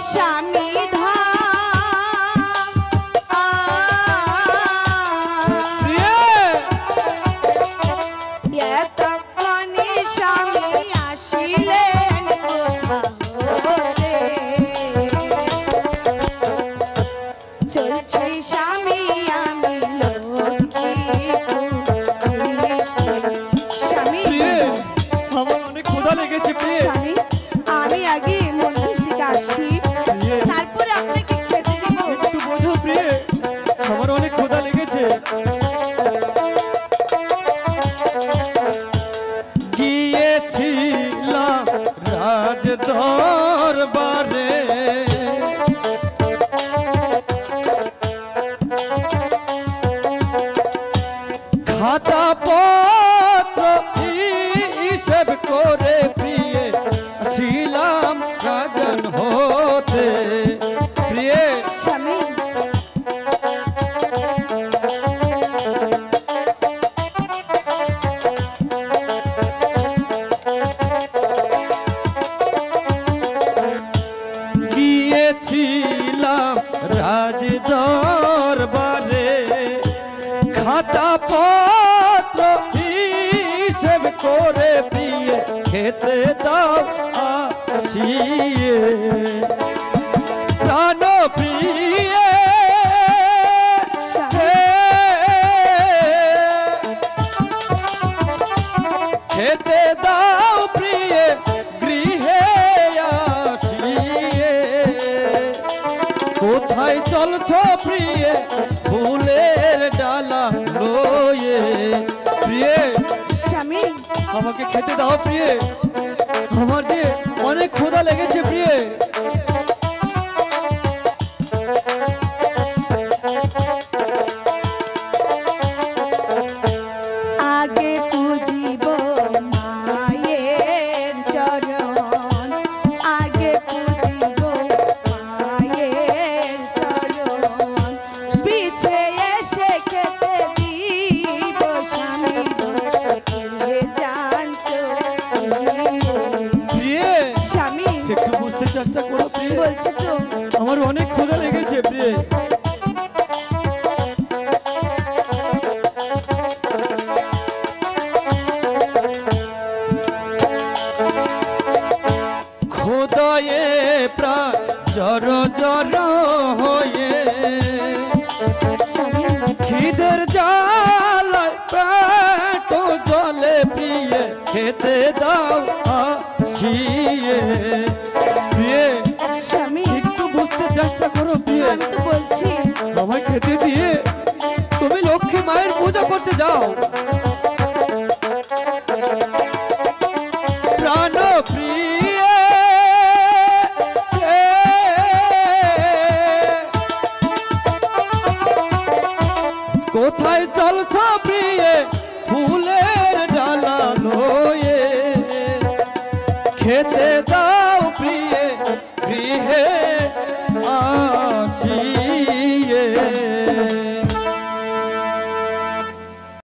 স্বামী এতক্ষণে স্বামী আসিলেন কোথা হতে চলছে স্বামী আমি স্বামী আমার অনেক ক্ষুধা লেগেছে প্রিয় স্বামী আমি আগে মন্দির থেকে আসি তারপরে আপনাকে খেতে দেব একটু বোঝো প্রিয় আমার অনেক ক্ষুধা লেগেছে গিয়েছিলাম রাজ দরবারে খাতা পত্র হিসেব করে প্রিয় ছিলাম রাজন হতে প্রিয় স্বামী গিয়েছিলাম রাজ দরবারে খাতা পত্র হিসেব করে প্রিয় খেতে দাও আসিয়ে প্রাণ প্রিয় খেতে দাও প্রিয় গৃহে আসিয়ে কোথায় চলছো প্রিয় ফুলের ডালা লয়ে প্রিয় স্বামী আমাকে খেতে দাও প্রিয় আমার যে অনেক ক্ষুধা লেগেছে প্রিয় আগে পুজিব মায়ের চরণ আগে পুজিব মায়ের চরণ পিছে এসে খেতে দিব স্বামী জানছো প্রিয় স্বামী একটু বুঝতে চেষ্টা করো প্রিয় বলছি তো আমার অনেক ক্ষুধা লেগেছে প্রিয় খোদায়ে প্রাণ জর জর হয়ে স্বামী খিদের জ্বালায় পেট জলে প্রিয় খেতে দাও আসিয়ে প্রিয় স্বামী একটু বুঝতে চেষ্টা করো প্রিয় আমি তো বলছি আমায় খেতে দিয়ে তুমি লক্ষ্মী মায়ের পূজা করতে যাও প্রাণ প্রিয় কোথায় চলছ প্রিয় ফুলের ডালা লয়ে খেতে দাও প্রিয় গৃহে আসিয়ে